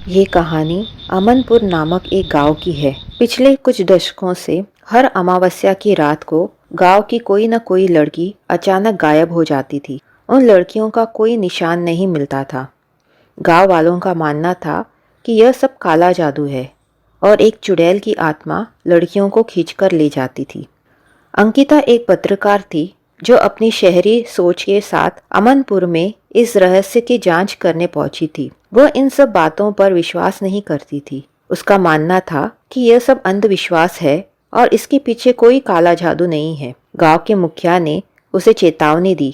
ये कहानी अमनपुर नामक एक गांव की है। पिछले कुछ दशकों से हर अमावस्या की रात को गांव की कोई न कोई लड़की अचानक गायब हो जाती थी। उन लड़कियों का कोई निशान नहीं मिलता था। गांव वालों का मानना था कि यह सब काला जादू है और एक चुड़ैल की आत्मा लड़कियों को खींचकर ले जाती थी। अंकिता एक पत्रकार थी जो अपनी शहरी सोच के साथ अमनपुर में इस रहस्य की जांच करने पहुंची थी। वह इन सब बातों पर विश्वास नहीं करती थी। उसका मानना था कि यह सब अंधविश्वास है और इसके पीछे कोई काला जादू नहीं है। गांव के मुखिया ने उसे चेतावनी दी,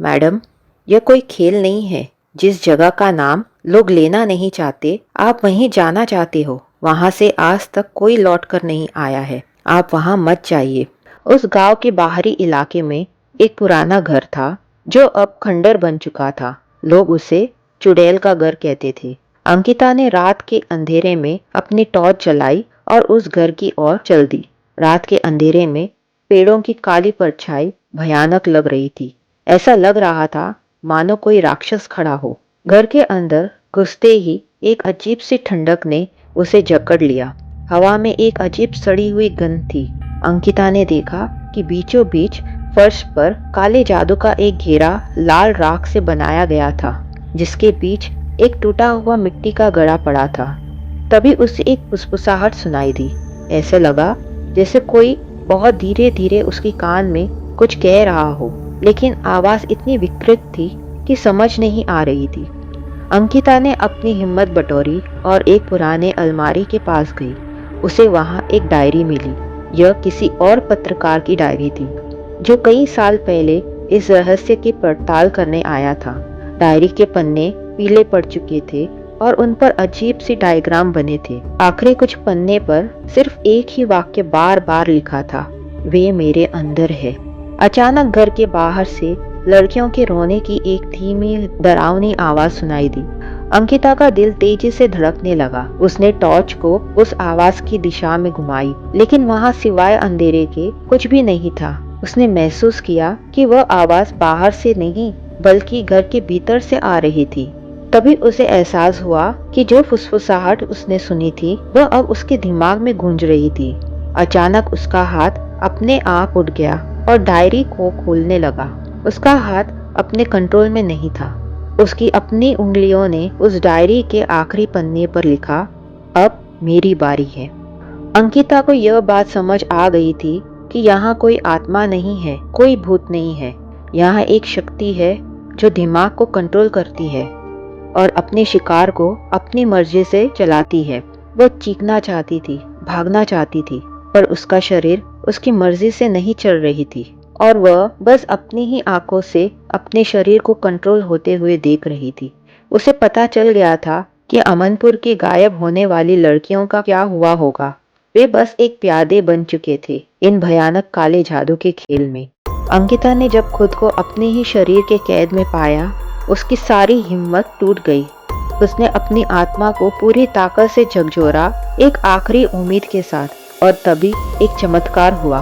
मैडम, यह कोई खेल नहीं है। जिस जगह का नाम लोग लेना नहीं चाहते, आप वहीं जाना चाहते हो। वहां से आज तक कोई लौट कर नहीं आया है। आप वहां मत जाइए। उस गांव के बाहरी इलाके में एक पुराना घर था जो अब खंडर बन चुका था। लोग उसे चुड़ैल का घर कहते थे। अंकिता ने रात के अंधेरे में अपनी टॉर्च जलाई और उस घर की ओर चल दी। रात के अंधेरे में पेड़ों की काली परछाई भयानक लग रही थी। ऐसा लग रहा था मानो कोई राक्षस खड़ा हो। घर के अंदर घुसते ही एक अजीब सी ठंडक ने उसे जकड़ लिया। हवा में एक अजीब सड़ी हुई गंध थी। अंकिता ने देखा कि बीचों बीच फर्श पर काले जादू का एक घेरा लाल राख से बनाया गया था, जिसके बीच एक टूटा हुआ मिट्टी का घड़ा पड़ा था। तभी उसे एक फुसफुसाहट सुनाई दी। ऐसे लगा जैसे कोई बहुत धीरे धीरे उसके कान में कुछ कह रहा हो, लेकिन आवाज इतनी विकृत थी कि समझ नहीं आ रही थी। अंकिता ने अपनी हिम्मत बटोरी और एक पुराने अलमारी के पास गई। उसे वहां एक डायरी मिली। यह किसी और पत्रकार की डायरी थी जो कई साल पहले इस रहस्य की पड़ताल करने आया था। डायरी के पन्ने पीले पड़ चुके थे और उन पर अजीब सी डायग्राम बने थे। आखिरी कुछ पन्ने पर सिर्फ एक ही वाक्य बार बार लिखा था, वे मेरे अंदर है। अचानक घर के बाहर से लड़कियों के रोने की एक धीमी डरावनी आवाज सुनाई दी। अंकिता का दिल तेजी से धड़कने लगा। उसने टॉर्च को उस आवाज की दिशा में घुमाई, लेकिन वहां सिवाय अंधेरे के कुछ भी नहीं था। उसने महसूस किया कि वह आवाज बाहर से नहीं बल्कि घर के भीतर से आ रही थी। तभी उसे एहसास हुआ कि जो फुसफुसाहट उसने सुनी थी वह अब उसके दिमाग में गूंज रही थी। अचानक उसका हाथ अपने आप उठ गया और डायरी को खोलने लगा। उसका हाथ अपने कंट्रोल में नहीं था। उसकी अपनी उंगलियों ने उस डायरी के आखिरी पन्ने पर लिखा, अब मेरी बारी है। अंकिता को यह बात समझ आ गई थी कि यहाँ कोई आत्मा नहीं है, कोई भूत नहीं है। यहाँ एक शक्ति है जो दिमाग को कंट्रोल करती है और अपने शिकार को अपनी मर्जी से चलाती है। वह चीखना चाहती थी, भागना चाहती थी, पर उसका शरीर उसकी मर्जी से नहीं चल रही थी और वह बस अपनी ही आंखों से अपने शरीर को कंट्रोल होते हुए देख रही थी। उसे पता चल गया था कि अमनपुर की गायब होने वाली लड़कियों का क्या हुआ होगा। वे बस एक प्यादे बन चुके थे इन भयानक काले जादू के खेल में। अंकिता ने जब खुद को अपने ही शरीर के कैद में पाया, उसकी सारी हिम्मत टूट गई। उसने अपनी आत्मा को पूरी ताकत से झकझोरा, एक आखिरी उम्मीद के साथ, और तभी एक चमत्कार हुआ।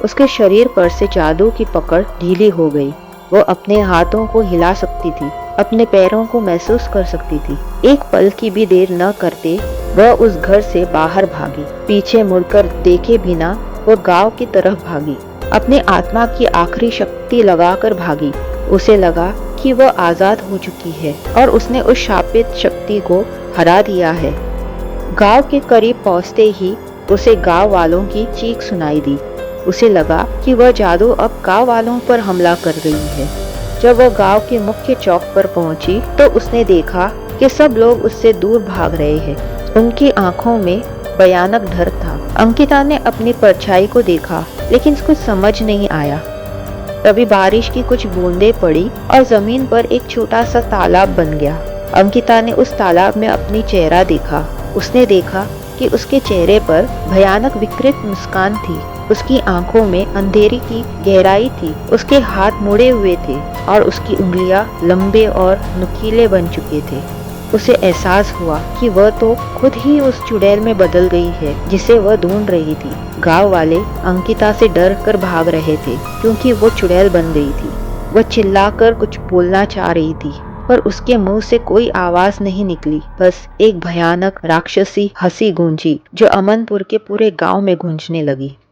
उसके शरीर पर से जादू की पकड़ ढीली हो गई। वो अपने हाथों को हिला सकती थी, अपने पैरों को महसूस कर सकती थी। एक पल की भी देर न करते वह उस घर से बाहर भागी। पीछे मुड़कर देखे बिना वह गांव की तरफ भागी, अपने आत्मा की आखिरी शक्ति लगाकर भागी। उसे लगा कि वह आजाद हो चुकी है और उसने उस शापित शक्ति को हरा दिया है। गांव के करीब पहुंचते ही उसे गांव वालों की चीख सुनाई दी। उसे लगा कि वह जादू अब गांव वालों पर हमला कर रही है। जब वह गांव के मुख्य चौक पर पहुंची तो उसने देखा कि सब लोग उससे दूर भाग रहे हैं। उनकी आंखों में भयानक डर था। अंकिता ने अपनी परछाई को देखा, लेकिन कुछ समझ नहीं आया। तभी बारिश की कुछ बूंदें पड़ी और जमीन पर एक छोटा सा तालाब बन गया। अंकिता ने उस तालाब में अपनी चेहरा देखा। उसने देखा कि उसके चेहरे पर भयानक विकृत मुस्कान थी। उसकी आंखों में अंधेरी की गहराई थी। उसके हाथ मुड़े हुए थे और उसकी उंगलियां लंबे और नुकीले बन चुके थे। उसे एहसास हुआ कि वह तो खुद ही उस चुड़ैल में बदल गई है जिसे वह ढूंढ रही थी। गांव वाले अंकिता से डर कर भाग रहे थे क्योंकि वो चुड़ैल बन गई थी। वह चिल्लाकर कुछ बोलना चाह रही थी, पर उसके मुंह से कोई आवाज नहीं निकली। बस एक भयानक राक्षसी हंसी गूंजी जो अमनपुर के पूरे गांव में गूंजने लगी।